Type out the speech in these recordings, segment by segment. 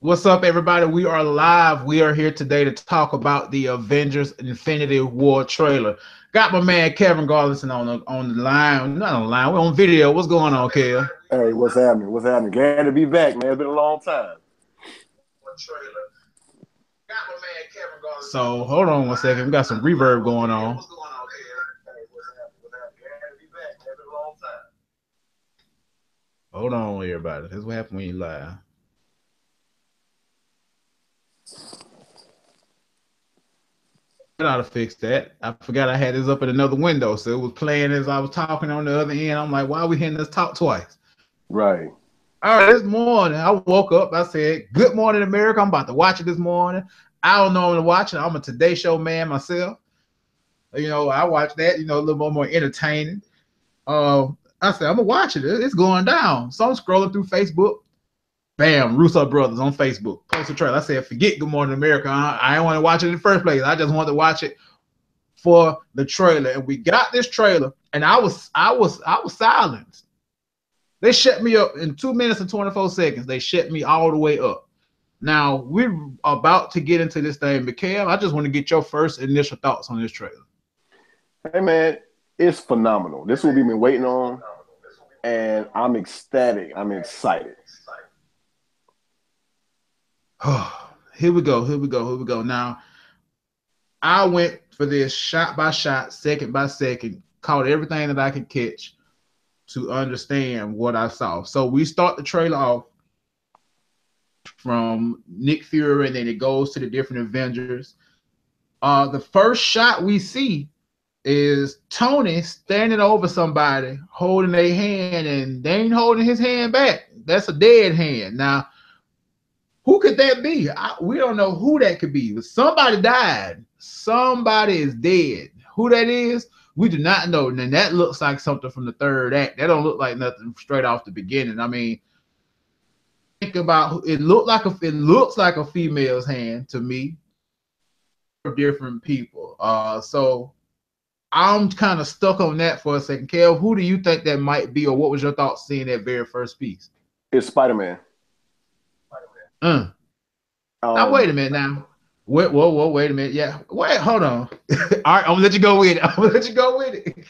What's up, everybody? We are live. We are here today to talk about the Avengers Infinity War trailer. Got my man Kevin Garlington on the line. Not on the line. We're on video. What's going on, Kev? Hey, what's happening? What's happening? Glad to be back, man. It's been a long time. So hold on one second. We got some reverb going on. Hold on, everybody. This is what happens when you live. I ought to fix that. I forgot I had this up in another window, so it was playing as I was talking on the other end. I'm like, why are we hearing this talk twice? Right. All right, this morning I woke up. I said, "Good morning, America." I'm about to watch it this morning. I don't know when to watch it. I'm a Today Show man myself. I watch that. A little more entertaining. I said, I'm gonna watch it. It's going down. So I'm scrolling through Facebook. Bam, Russo Brothers on Facebook. Post a trailer. I said, forget Good Morning America. I didn't want to watch it in the first place. I just wanted to watch it for the trailer. And we got this trailer, and I was silenced. They shut me up in 2 minutes and 24 seconds. They shut me all the way up. Now we're about to get into this thing, but Kev, I just want to get your first initial thoughts on this trailer. Hey, man, it's phenomenal. This is what we've been waiting on, and I'm ecstatic. I'm excited. Here we go. Now, I went for this shot by shot, second by second, caught everything that I could catch to understand what I saw. So we start the trailer off from Nick Fury, and then it goes to the different Avengers. The first shot we see is Tony standing over somebody, holding their hand, and they ain't holding his hand back. That's a dead hand. Now, who could that be? We don't know who that could be. But somebody died. Somebody is dead. Who that is, we do not know. And that looks like something from the third act. That don't look like nothing straight off the beginning. I mean, think about it. Looks like a female's hand to me. Different people. So I'm kind of stuck on that for a second. Kel, who do you think that might be, or what was your thoughts seeing that very first piece? It's Spider-Man. Now wait a minute. Now, wait a minute. Yeah, wait, hold on. All right, I'm gonna let you go with it.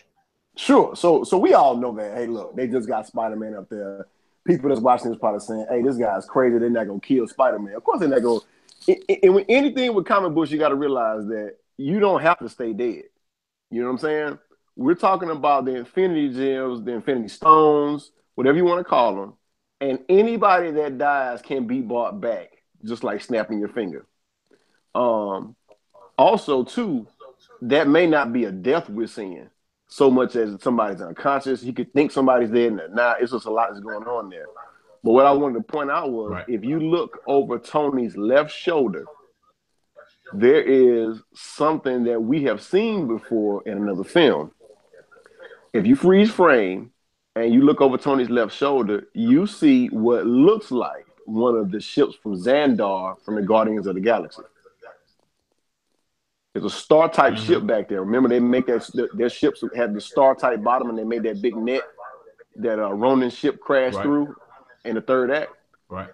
Sure. So we all know that. Hey, look, they just got Spider-Man up there. People that's watching this probably saying, "Hey, this guy's crazy. They're not gonna kill Spider-Man." Of course, they're not gonna. And anything with comic books, you got to realize that you don't have to stay dead. You know what I'm saying? We're talking about the Infinity Gems, the Infinity Stones, whatever you want to call them, and anybody that dies can be brought back, just like snapping your finger. Also, too, that may not be a death we're seeing so much as somebody's unconscious. You could think somebody's dead, and they're not. It's just a lot that's going on there. But what I wanted to point out was, if you look over Tony's left shoulder, there is something that we have seen before in another film. If you freeze frame and you look over Tony's left shoulder, you see what looks like one of the ships from Xandar from the Guardians of the Galaxy. There's a star-type ship back there. Remember, they make their ships had the star-type bottom, and they made that big net that Ronan's ship crashed through in the third act. Right.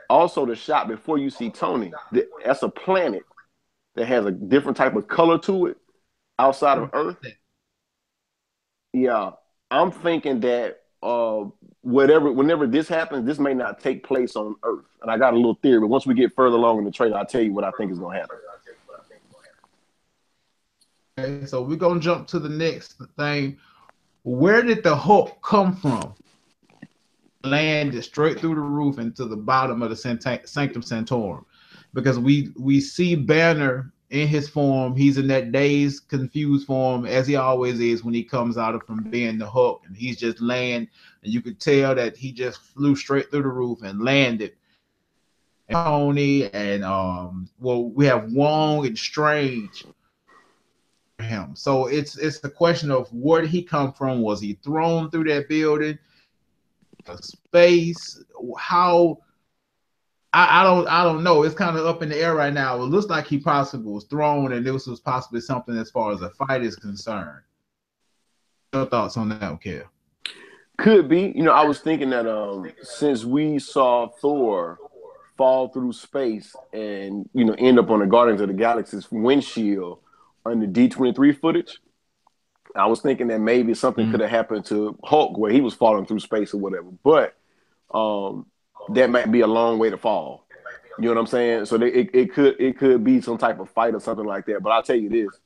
Also, the shot before you see Tony, that's a planet that has a different type of color to it outside of Earth. Yeah, I'm thinking that whenever this happens, this may not take place on Earth. And I got a little theory, but once we get further along in the trailer, I'll tell you what I think is going to happen. Okay, so we're going to jump to the next thing. Where did the Hulk come from? Landed straight through the roof into the bottom of the Sanctum Sanctorum, because we see Banner in his form. He's in that dazed, confused form, as he always is when he comes out of from being the Hulk, and he's just laying, and you could tell that he just flew straight through the roof and landed. And Tony and we have Wong and Strange for him. So it's the question of where did he come from? Was he thrown through that building? Space? How? I don't know. It's kind of up in the air right now. It looks like he possibly was thrown, and this was possibly something as far as a fight is concerned. Your thoughts on that, okay? Could be. I was thinking that since we saw Thor fall through space and end up on the Guardians of the Galaxy's windshield on the D23 footage, I was thinking that maybe something could have happened to Hulk where he was falling through space or whatever. But that might be a long way to fall. You know what I'm saying? So it could be some type of fight or something like that. But I'll tell you this: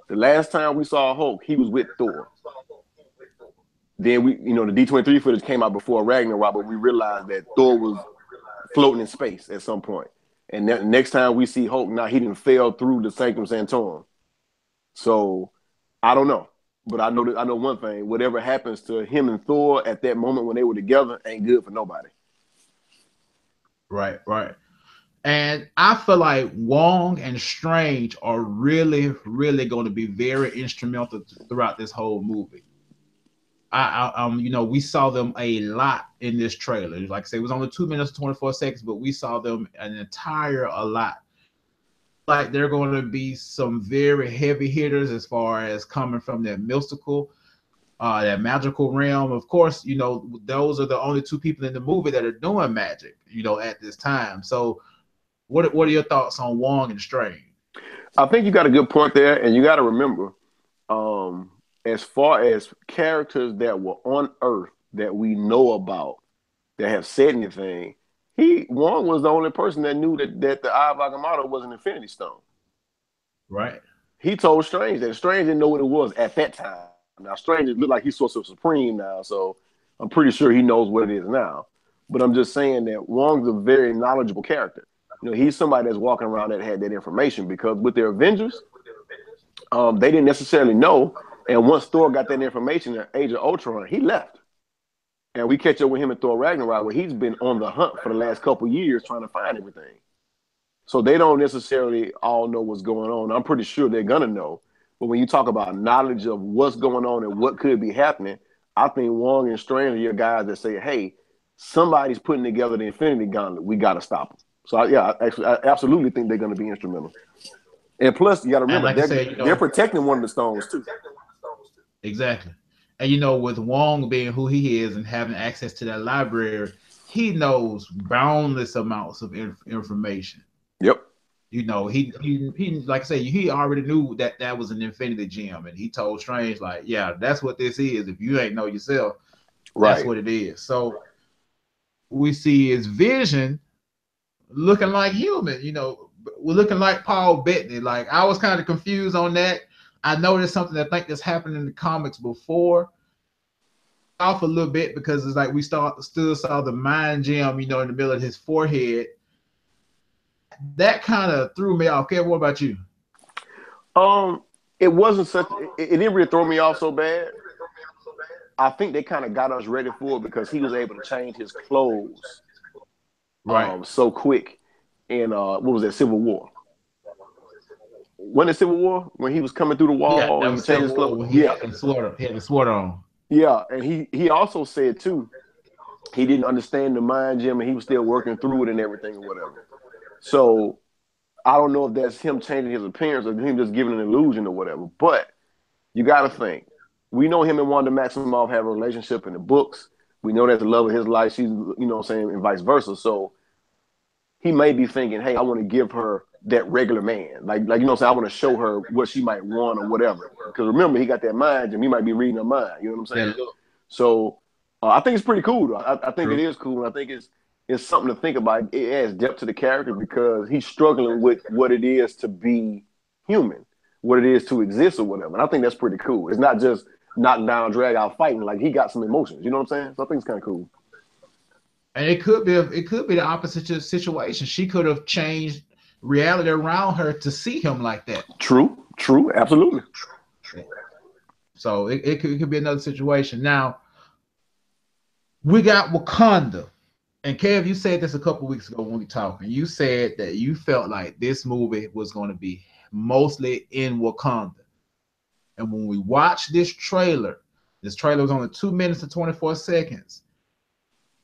the last time we saw Hulk, he was with Thor. Then the D23 footage came out before Ragnarok, but we realized that Thor was floating in space at some point. And next time we see Hulk, now he didn't fail through the Sanctum Sanctorum. So I don't know. But I know one thing: whatever happens to him and Thor at that moment when they were together ain't good for nobody. Right. And I feel like Wong and Strange are really, really going to be very instrumental throughout this whole movie. We saw them a lot in this trailer. Like I said, it was only 2 minutes and 24 seconds, but we saw them a lot. Like they're going to be some very heavy hitters as far as coming from that that magical realm. Of course, those are the only two people in the movie that are doing magic, at this time. So what are your thoughts on Wong and Strange? I think you got a good point there, and you got to remember, as far as characters that were on Earth that we know about that have said anything, Wong was the only person that knew that the Eye of Agamotto was an Infinity Stone. Right. He told Strange that. Strange didn't know what it was at that time. Now, Strange looked like he's sort of supreme now, so I'm pretty sure he knows what it is now. But I'm just saying that Wong's a very knowledgeable character. He's somebody that's walking around that had that information, because with their Avengers, they didn't necessarily know. And once Thor got that information in Age of Ultron, he left. And we catch up with him in Thor Ragnarok, where he's been on the hunt for the last couple of years trying to find everything. So they don't necessarily all know what's going on. I'm pretty sure they're going to know. But when you talk about knowledge of what's going on and what could be happening, I think Wong and Strange are your guys that say, hey, somebody's putting together the Infinity Gauntlet. We got to stop them. So, I absolutely think they're going to be instrumental. And plus, you got to remember, they're protecting one of the stones, too. Exactly. And, with Wong being who he is and having access to that library, he knows boundless amounts of information. Yep. He like I say, he already knew that was an Infinity Gem, and he told Strange, like, yeah, that's what this is. If you ain't know yourself, that's what it is. So we see his Vision looking like human, we're looking like Paul Bettany. Like, I was kind of confused on that. I noticed something I think that's happened in the comics before. Off a little bit, because it's like we still saw the mind gem, in the middle of his forehead. That kind of threw me off. Kev, what about you? It wasn't such. It didn't really throw me off so bad. I think they kind of got us ready for it because he was able to change his clothes, so quick. In what was that, Civil War? When the Civil War, when he was coming through the wall, and he changed his clothes. He had the sword on. Yeah, and he also said too, he didn't understand the mind gem, and he was still working through it and everything or whatever. So I don't know if that's him changing his appearance or him just giving an illusion or whatever. But you got to think, we know him and Wanda Maximoff have a relationship in the books. We know that's the love of his life. She's, and vice versa. So he may be thinking, hey, I want to give her that regular man. Like I want to show her what she might want or whatever. Because remember, he got that mind and he might be reading her mind. You know what I'm saying? Yeah. So I think it's pretty cool. I think it is cool. And I think it's something to think about. It adds depth to the character because he's struggling with what it is to be human, what it is to exist or whatever. And I think that's pretty cool. It's not just knock down, drag out, fighting. Like, he got some emotions. You know what I'm saying? So I think it's kind of cool. And it could be the opposite situation. She could have changed reality around her to see him like that. True, absolutely. So it could be another situation. Now, we got Wakanda. And Kev, you said this a couple weeks ago when we talked, and you said that you felt like this movie was going to be mostly in Wakanda. And when we watched this trailer was only 2 minutes and 24 seconds.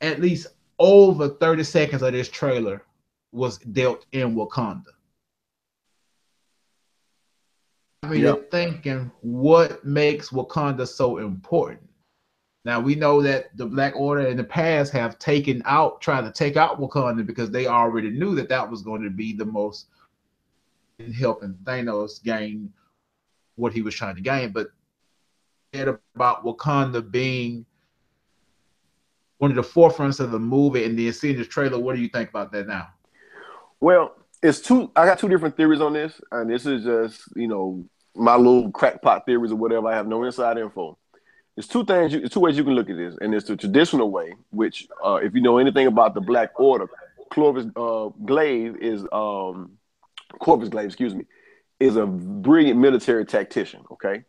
At least over 30 seconds of this trailer was dealt in Wakanda. I mean, you're thinking, what makes Wakanda so important? Now we know that the Black Order in the past have tried to take out Wakanda because they already knew that that was going to be the most in helping Thanos gain what he was trying to gain. But about Wakanda being one of the forefronts of the movie and then seeing this trailer, what do you think about that now? Well, I got two different theories on this, and this is just, my little crackpot theories or whatever. I have no inside info. There's two ways you can look at this, and it's the traditional way, which, if you know anything about the Black Order, Clovis Glaive is Corvus Glaive, excuse me, is a brilliant military tactician. Okay,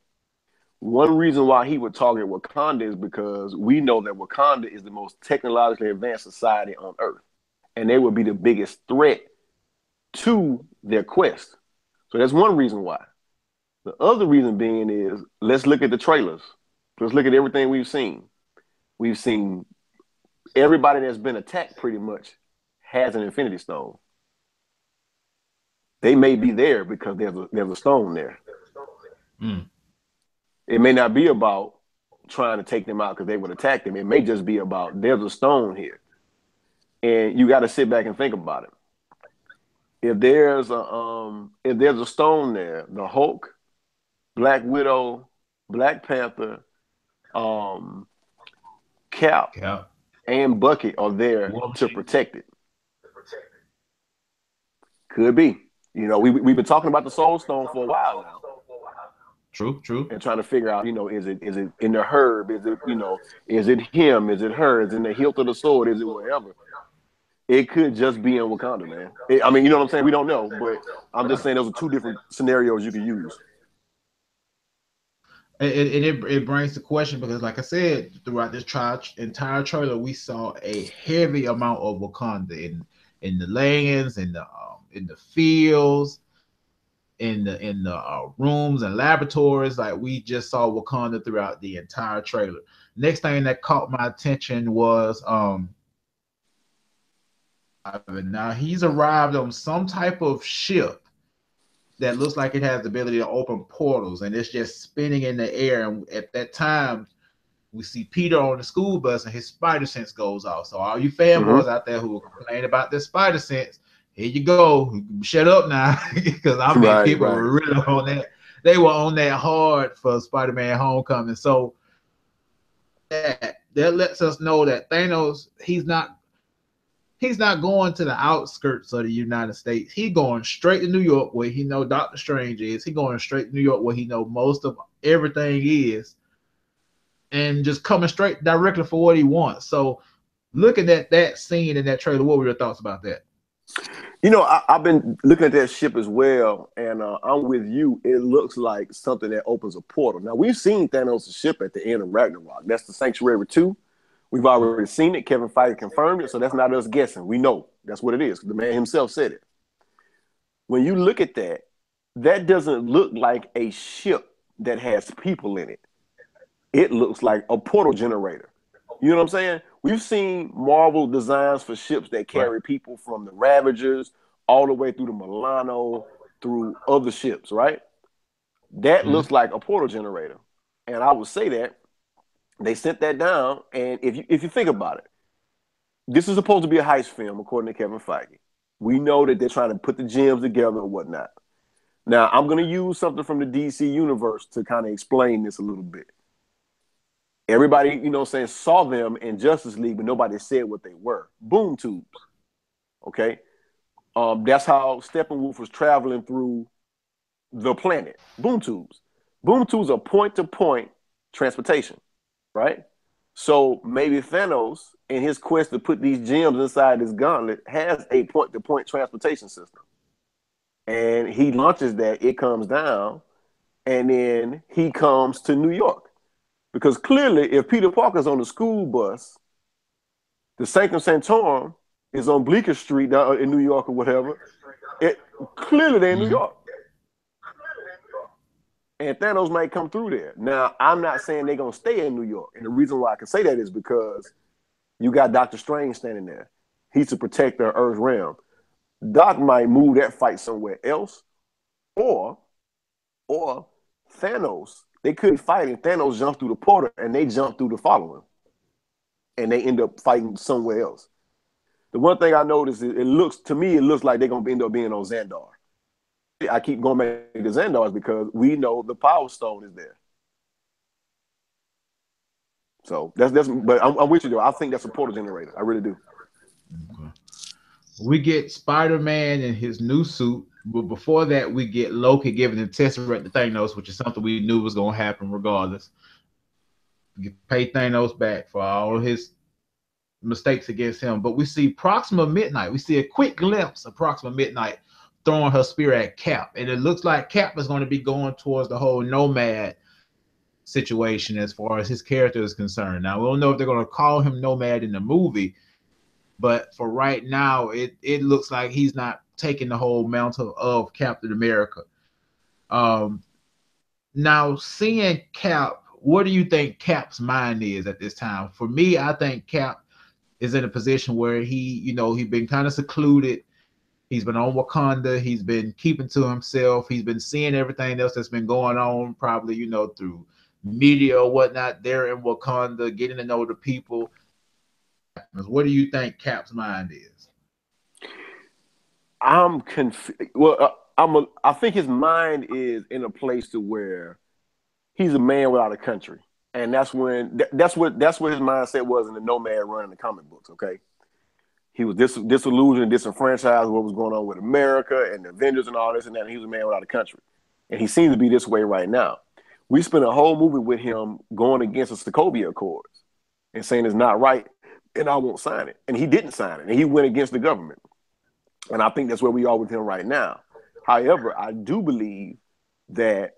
one reason why he would target Wakanda is because we know that Wakanda is the most technologically advanced society on Earth, and they would be the biggest threat to their quest. So that's one reason why. The other reason being is, let's look at the trailers. Let's look at everything we've seen. We've seen everybody that's been attacked pretty much has an Infinity Stone. They may be there because there's a stone there. Mm. It may not be about trying to take them out because they would attack them. It may just be about there's a stone here. And you got to sit back and think about it. If there's a stone there, the Hulk, Black Widow, Black Panther, Cap, and Bucky are there to protect it. Could be. We've been talking about the Soul Stone for a while now. True. And trying to figure out, is it in the herb? Is it, is it him? Is it her? Is it in the hilt of the sword? Is it whatever? It could just be in Wakanda, man. I mean, you know what I'm saying? We don't know, but I'm just saying those are two different scenarios you can use. And it brings the question because, like I said, throughout this entire trailer, we saw a heavy amount of Wakanda in the lands, in the fields, in the rooms and laboratories. Like, we just saw Wakanda throughout the entire trailer. Next thing that caught my attention was now he's arrived on some type of ship that looks like it has the ability to open portals, and it's just spinning in the air. And at that time, we see Peter on the school bus, and his spider sense goes off. So all you fanboys out there who complain about this spider sense, here you go. Shut up now, because I mean, people were really on that. They were on that hard for Spider-Man: Homecoming. So that lets us know that Thanos, he's not going to the outskirts of the United States. He's going straight to New York, where he know Doctor Strange is. He's going straight to New York, where he know most of everything is, and just coming straight directly for what he wants. So, looking at that scene in that trailer, what were your thoughts about that? I've been looking at that ship as well, and I'm with you. It looks like something that opens a portal. Now, we've seen Thanos' ship at the end of Ragnarok. That's the Sanctuary 2. We've already seen it. Kevin Feige confirmed it, so that's not us guessing. We know that's what it is. The man himself said it. When you look at that, that doesn't look like a ship that has people in it. It looks like a portal generator. You know what I'm saying? We've seen Marvel designs for ships that carry people from the Ravagers all the way through the Milano, through other ships, right? That looks like a portal generator. And I would say that they sent that down, and if you think about it, this is supposed to be a heist film, according to Kevin Feige. We know that they're trying to put the gems together and whatnot. Now, I'm going to use something from the DC universe to kind of explain this a little bit. Everybody, saw them in Justice League, but nobody said what they were. Boom tubes. Okay? That's how Steppenwolf was traveling through the planet. Boom tubes. Boom tubes are point-to-point transportation. Right? So maybe Thanos, in his quest to put these gems inside his gauntlet, has a point-to-point transportation system. And he launches that, it comes down, and then he comes to New York. Because clearly, if Peter Parker's on the school bus, the Sanctum Sanctorum is on Bleecker Street down in New York or whatever, clearly they're in New York. And Thanos might come through there. Now, I'm not saying they're going to stay in New York. And the reason why I can say that is because you got Doctor Strange standing there. He's to protect the Earth realm. Doc might move that fight somewhere else. Or Thanos they couldn't fight, and Thanos jumped through the portal, and they jumped through the following, and they end up fighting somewhere else. The one thing I noticed is it looks like they're gonna end up being on Xandar. I keep going back to Xandar because we know the Power Stone is there. So that's but I'm with you though. I think that's a portal generator. I really do. Okay. We get Spider-Man in his new suit, but before that, we get Loki giving the Tesseract to Thanos, which is something we knew was going to happen regardless. We pay Thanos back for all his mistakes against him, but we see Proxima Midnight. We see a quick glimpse of Proxima Midnight throwing her spear at Cap, and it looks like Cap is going to be going towards the whole Nomad situation as far as his character is concerned. Now, we don't know if they're going to call him Nomad in the movie, but for right now, it looks like he's not taking the whole mantle of Captain America. Now, seeing Cap, what do you think Cap's mind is at this time? For me, I think Cap is in a position where he's been kind of secluded. He's been on Wakanda. He's been keeping to himself. He's been seeing everything else that's been going on, probably, through media or whatnot there in Wakanda, getting to know the people. What do you think Cap's mind is? I'm confused. Well, I think his mind is in a place to where he's a man without a country. And that's what his mindset was in the Nomad run in the comic books. Okay, he was disillusioned, disenfranchised with what was going on with America and the Avengers and all this and that. And he was a man without a country, and he seems to be this way right now. We spent a whole movie with him going against the Sokovia Accords and saying it's not right, and I won't sign it. And he didn't sign it, and he went against the government. And I think that's where we are with him right now. However, I do believe that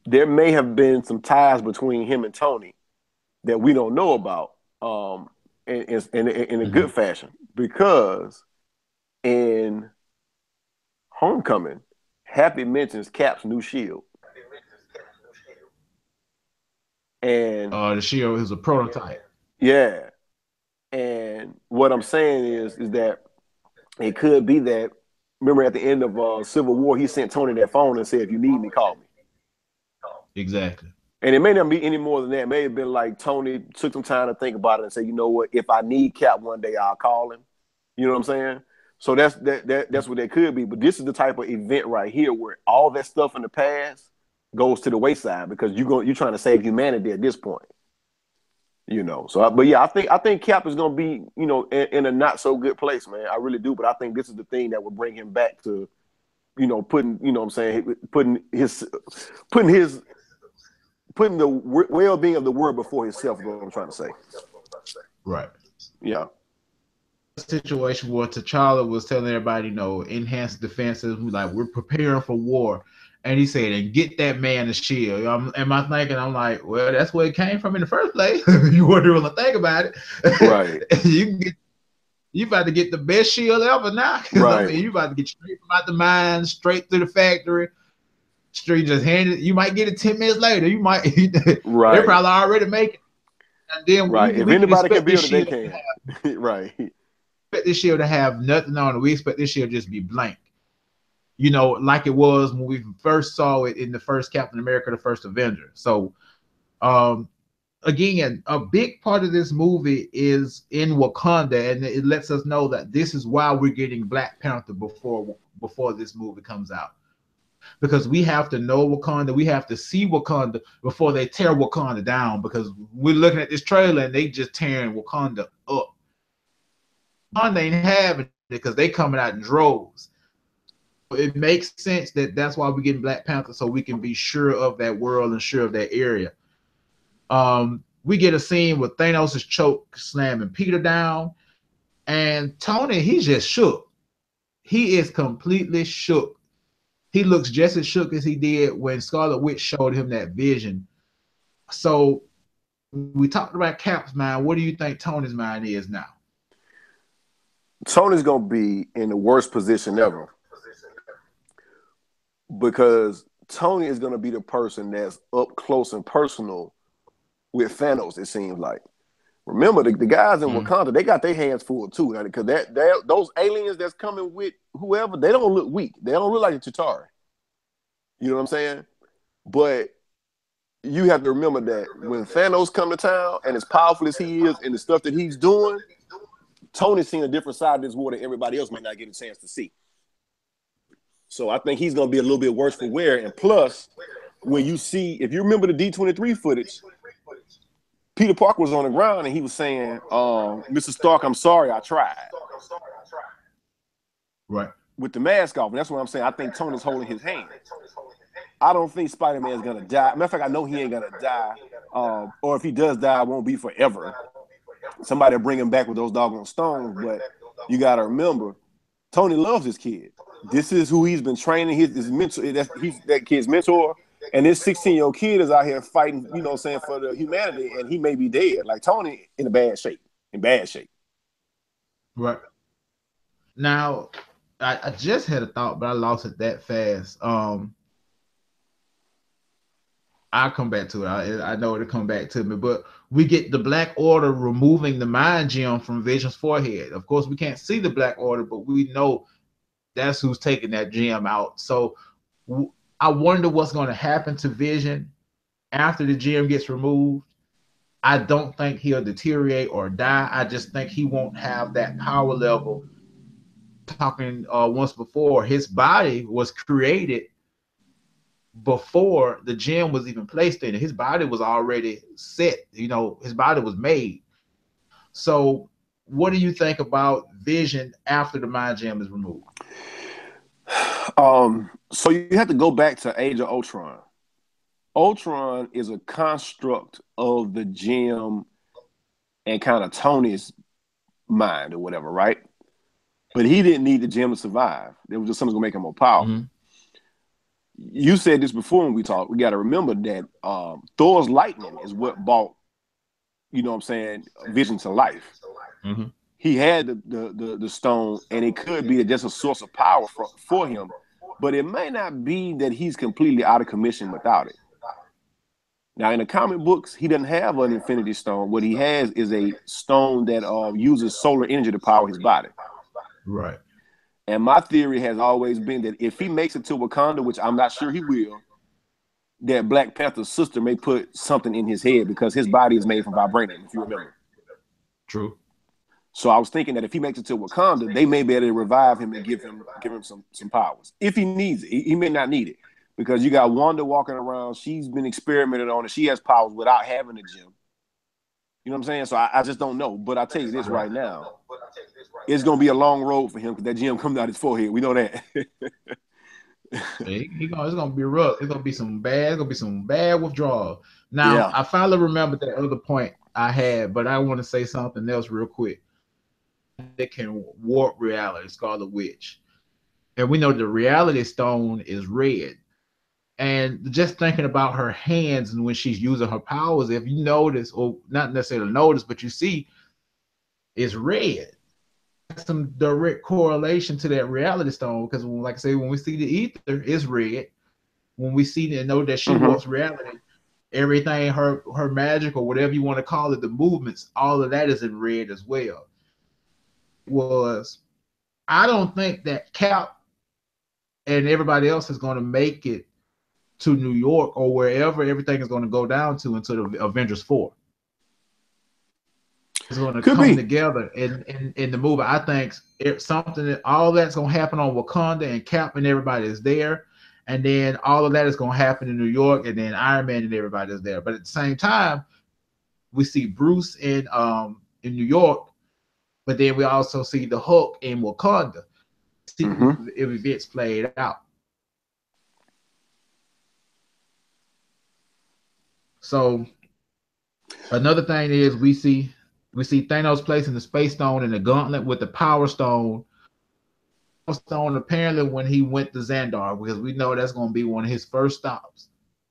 there may have been some ties between him and Tony that we don't know about in a good fashion, because in Homecoming, Happy mentions Cap's new shield. And the shield is a prototype. Yeah. And what I'm saying is that it could be that, remember at the end of Civil War, he sent Tony that phone and said, if you need me, call me. Exactly. And it may not be any more than that. It may have been like Tony took some time to think about it and say, you know what, if I need Cap one day, I'll call him. You know what I'm saying? So that's what that could be. But this is the type of event right here where all that stuff in the past goes to the wayside because you're trying to save humanity at this point. So but yeah, I think Cap is going to be, in a not so good place, man. I really do. But I think this is the thing that will bring him back to, putting the well-being of the world before himself is what I'm trying to say. Right. Yeah. Situation where T'Challa was telling everybody, enhance defenses, like we're preparing for war. And he said, and get that man a shield. I'm like, well, that's where it came from in the first place. You wouldn't really think about it. Right. You about to get the best shield ever now. Right. You about to get straight from out the mine, straight to the factory. Straight just hand it. You might get it 10 minutes later. You might. Right. They're probably already making it. And then right. If anybody can build it, they can. Right. Expect this shield to have nothing on it. We expect this shield just be blank. Like it was when we first saw it in the first Captain America, the first Avenger. So, again, a big part of this movie is in Wakanda, and it lets us know that this is why we're getting Black Panther before this movie comes out. Because we have to know Wakanda, we have to see Wakanda before they tear Wakanda down. Because we're looking at this trailer and they just tearing Wakanda up. Wakanda ain't having it because they coming out in droves. It makes sense that's why we're getting Black Panther, so we can be sure of that world and sure of that area. We get a scene with Thanos' choke slamming Peter down, and Tony, he's just shook. He is completely shook. He looks just as shook as he did when Scarlet Witch showed him that vision. So we talked about Cap's mind. What do you think Tony's mind is now? Tony's going to be in the worst position ever. Because Tony is going to be the person that's up close and personal with Thanos, it seems like. Remember, the guys in Wakanda, they got their hands full too. Because those aliens that's coming with whoever, they don't look weak. They don't look like a Chitauri. You know what I'm saying? But you have to remember that when Thanos come to town, and as powerful as he is and the stuff that he's doing, Tony's seen a different side of this war that everybody else might not get a chance to see. So I think he's going to be a little bit worse for wear. And plus, when you see, if you remember the D23 footage, Peter Parker was on the ground and he was saying, Mr. Stark, I'm sorry, I tried. Right. With the mask off. And that's what I'm saying. I think Tony's holding his hand. I don't think Spider-Man's going to die. Matter of fact, I know he ain't going to die. Or if he does die, it won't be forever. Somebody will bring him back with those doggone stones. But you got to remember, Tony loves his kid. This is who he's been training. His mentor. He's that kid's mentor. And this 16-year-old kid is out here fighting, you know what I'm saying, for the humanity, and he may be dead. Like Tony in bad shape. Right. Now, I just had a thought, but I lost it that fast. I'll come back to it. I know it'll come back to me, but we get the Black Order removing the mind gem from Vision's forehead. Of course, we can't see the Black Order, but we know that's who's taking that gem out. So I wonder what's going to happen to Vision after the gem gets removed. I don't think he'll deteriorate or die. I just think he won't have that power level. Talking once before, his body was created before the gem was even placed in it. His body was already set. You know, his body was made. So what do you think about Vision after the mind gem is removed? So you have to go back to Age of Ultron. Ultron is a construct of the gem and kind of Tony's mind or whatever, right? But he didn't need the gem to survive. It was just something to make him more powerful. Mm-hmm. You said this before when we talked. We got to remember that Thor's lightning is what brought, you know what I'm saying, Vision to life. Mm-hmm. He had the stone, and it could be just a source of power for him. But it may not be that he's completely out of commission without it. Now, in the comic books, he doesn't have an Infinity Stone. What he has is a stone that uses solar energy to power his body. Right. And my theory has always been that if he makes it to Wakanda, which I'm not sure he will, that Black Panther's sister may put something in his head because his body is made from vibranium, if you remember. True. So I was thinking that if he makes it to Wakanda, they may be able to revive him and give him some powers. If he needs it. He may not need it. Because you got Wanda walking around. She's been experimented on, and she has powers without having a gem. You know what I'm saying? So I just don't know. But I'll tell you this right now. It's going to be a long road for him because that gem comes out his forehead. We know that. It's going to be rough. It's going to be some bad withdrawal. Now, yeah. I finally remembered that other point I had, but I want to say something else real quick. That can warp reality, Scarlet Witch. And we know the reality stone is red. And just thinking about her hands and when she's using her powers, if you notice, or not necessarily notice, but you see, it's red. That's some direct correlation to that reality stone because, like I say, when we see the ether, it's red. When we see and know that she warps reality, everything, her magic or whatever you want to call it, the movements, all of that is in red as well. I don't think that Cap and everybody else is going to make it to New York or wherever everything is going to go down to until the Avengers 4. It's going to come together in the movie. I think all that's going to happen on Wakanda and Cap and everybody is there. And then all of that is going to happen in New York and then Iron Man and everybody is there. But at the same time, we see Bruce in New York, but then we also see the Hulk in Wakanda. See if events played out. So another thing is we see Thanos placing the Space Stone in the gauntlet with the Power Stone. Stone apparently when he went to Xandar, because we know that's going to be one of his first stops.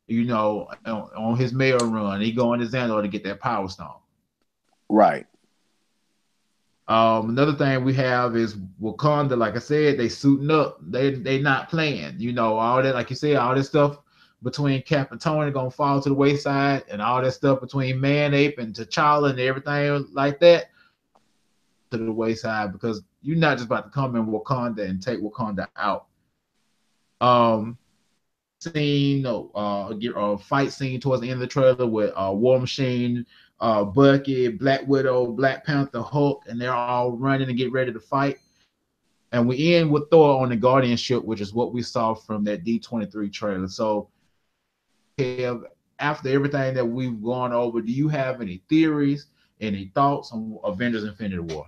You know, on his mail run, he going to Xandar to get that Power Stone. Right. Another thing we have is Wakanda. Like I said, they suiting up. They not playing. You know, all that, like you said, all this stuff between Cap and Tony gonna fall to the wayside, and all that stuff between Man-Ape and T'Challa and everything like that to the wayside because you're not just about to come in Wakanda and take Wakanda out. scene, fight scene towards the end of the trailer with War Machine, Bucky, Black Widow, Black Panther, Hulk, and they're all running to get ready to fight. And we end with Thor on the Guardian ship, which is what we saw from that D23 trailer. So, Kev, after everything that we've gone over, do you have any theories, any thoughts on Avengers Infinity War?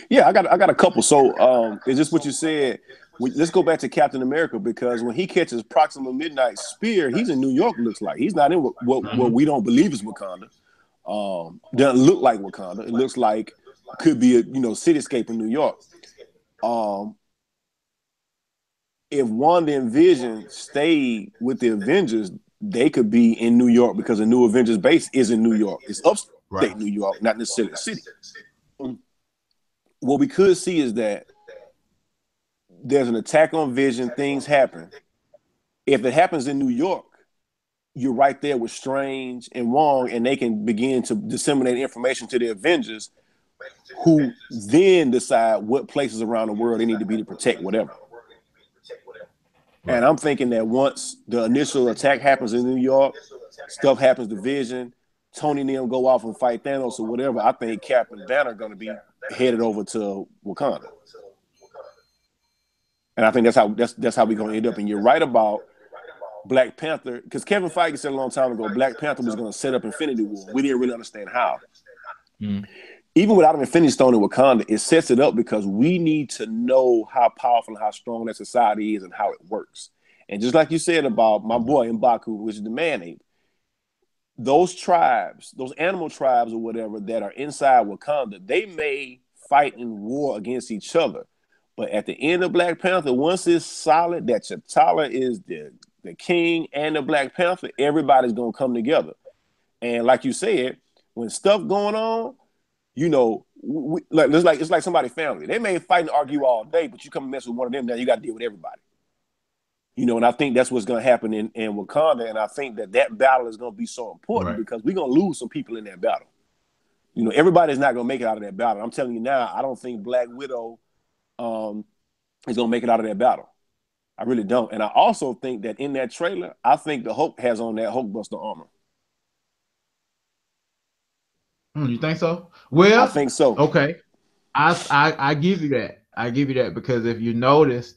Yeah, I got a couple. So, is this what you said? Let's go back to Captain America, because when he catches Proxima Midnight Spear, he's in New York. Looks like he's not in what we don't believe is Wakanda. Doesn't look like Wakanda. It looks like could be a cityscape in New York. If Wanda and Vision stayed with the Avengers, they could be in New York because the new Avengers base is in New York. It's upstate New York, not necessarily a city. What we could see is that there's an attack on Vision, things happen. If it happens in New York, you're right there with Strange and Wong, and they can begin to disseminate information to the Avengers, who then decide what places around the world they need to be to protect whatever. And I'm thinking that once the initial attack happens in New York, stuff happens to Vision, Tony and them go off and fight Thanos or whatever, I think Cap and Banner are going to be headed over to Wakanda. And I think that's how we're going to end up. And you're right about Black Panther, because Kevin Feige said a long time ago Black Panther was going to set up Infinity War. We didn't really understand how. Even without an Infinity Stone in Wakanda, it sets it up because we need to know how powerful and how strong that society is and how it works. And just like you said about my boy M'Baku, which is the man-ape, those tribes, those animal tribes or whatever that are inside Wakanda, they may fight in war against each other. But at the end of Black Panther, once it's solid that T'Challa is the king and the Black Panther, everybody's going to come together. And like you said, when stuff going on, it's like somebody's family. They may fight and argue all day, but you come and mess with one of them, now you got to deal with everybody. And I think that's what's going to happen in Wakanda. And I think that battle is going to be so important because we're going to lose some people in that battle. Everybody's not going to make it out of that battle. I'm telling you now, I don't think Black Widow is going to make it out of that battle. I really don't. And I also think that in that trailer, I think the Hulk has on that Hulkbuster armor. You think so? Well, I think so. Okay. I give you that. I give you that because if you notice,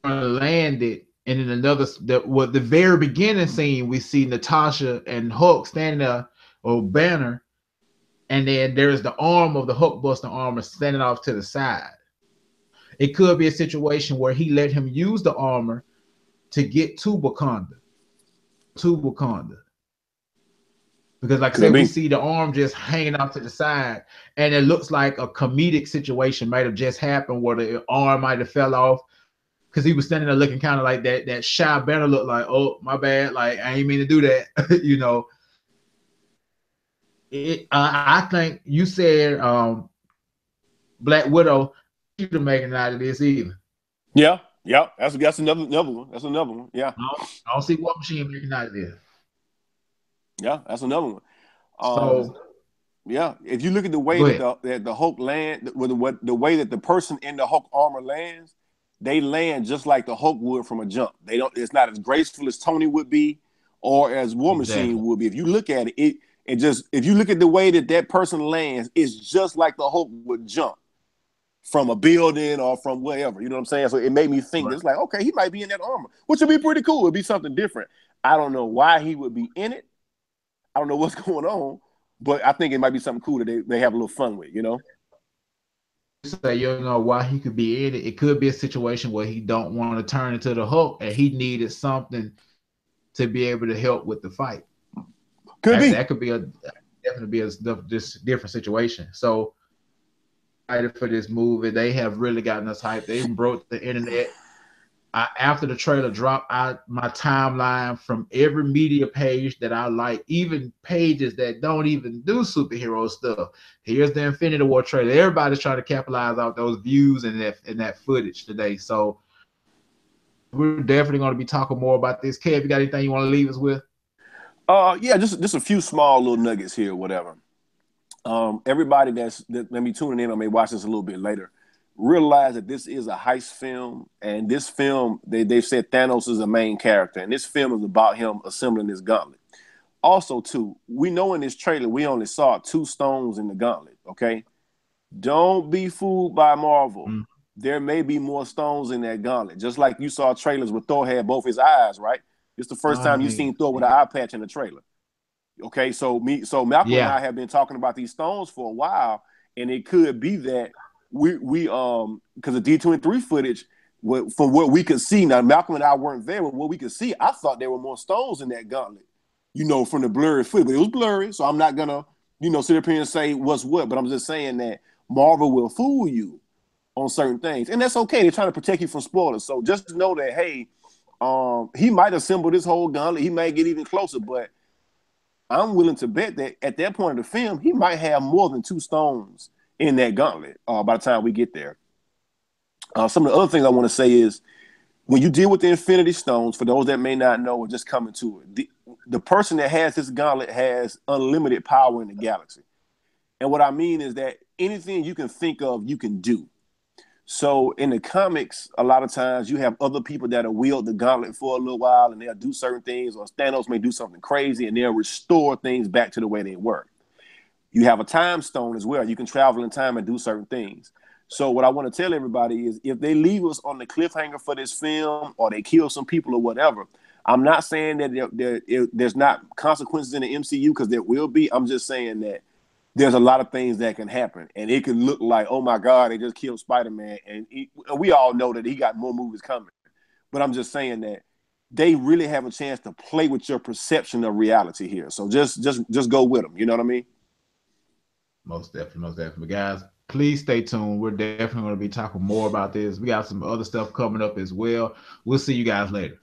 landed, and in the very beginning scene, we see Natasha and Hulk standing there, or Banner, and then there's the arm of the Hulkbuster armor standing off to the side. It could be a situation where he let him use the armor to get to Wakanda. Because like I said, we see the arm just hanging off to the side, and it looks like a comedic situation might have just happened where the arm might have fell off because he was standing there looking kind of like that shy Banner looked like, oh, my bad, like I ain't mean to do that, I think you said Black Widow shouldn't make it out of this either. Yeah, that's another one. That's another one. Yeah, I don't see War Machine making it out of this. Yeah, that's another one. So, yeah, if you look at the way that the Hulk land, the way that the person in the Hulk armor lands, they land just like the Hulk would from a jump. It's not as graceful as Tony would be, or as War Machine would be. If you look at it, if you look at the way that person lands, it's just like the Hulk would jump from a building or from wherever. You know what I'm saying? So it made me think it's like, okay, he might be in that armor, which would be pretty cool. It'd be something different. I don't know why he would be in it. I don't know what's going on, but I think it might be something cool that they have a little fun with, Say you don't know why he could be in it. It could be a situation where he don't want to turn into the Hulk, and he needed something to be able to help with the fight. That could be definitely be a different situation. So, excited for this movie. They have really gotten us hyped. They even broke the internet. After the trailer dropped, my timeline from every media page that I like, even pages that don't even do superhero stuff. Here's the Infinity War trailer. Everybody's trying to capitalize off those views and that footage today. So we're definitely going to be talking more about this. Kev, you got anything you want to leave us with? Yeah, just a few small little nuggets here, whatever. Everybody that may be tuning in or may watch this a little bit later, realize that this is a heist film, and this film, they've said Thanos is a main character, and this film is about him assembling this gauntlet. Also, too, we know in this trailer we only saw 2 stones in the gauntlet, okay? Don't be fooled by Marvel. There may be more stones in that gauntlet. Just like you saw trailers where Thor had both his eyes, right? It's the first time you've seen Thor with an eye patch in the trailer. Okay, so Malcolm and I have been talking about these stones for a while, and it could be that we because the D23 footage, from what we could see, now Malcolm and I weren't there, but what we could see, I thought there were more stones in that gauntlet, from the blurry footage, but it was blurry, so I'm not gonna, sit up here and say what's what, but I'm just saying that Marvel will fool you on certain things, and that's okay. They're trying to protect you from spoilers, so just know that, hey, he might assemble this whole gauntlet, he might get even closer, but I'm willing to bet that at that point of the film, he might have more than 2 stones in that gauntlet by the time we get there. Some of the other things I want to say is, when you deal with the Infinity Stones, for those that may not know or just coming to it, the person that has this gauntlet has unlimited power in the galaxy. And what I mean is that anything you can think of, you can do. So in the comics, a lot of times you have other people that will wield the gauntlet for a little while, and they'll do certain things, or Thanos may do something crazy, and they'll restore things back to the way they were. You have a time stone as well. You can travel in time and do certain things. So what I want to tell everybody is, if they leave us on the cliffhanger for this film, or they kill some people or whatever, I'm not saying that there's not consequences in the MCU, because there will be. I'm just saying that there's a lot of things that can happen, and it can look like, oh my God, they just killed Spider-Man, and we all know that he got more movies coming. But I'm just saying that they really have a chance to play with your perception of reality here. So just go with them. You know what I mean? Most definitely, guys. Please stay tuned. We're definitely going to be talking more about this. We got some other stuff coming up as well. We'll see you guys later.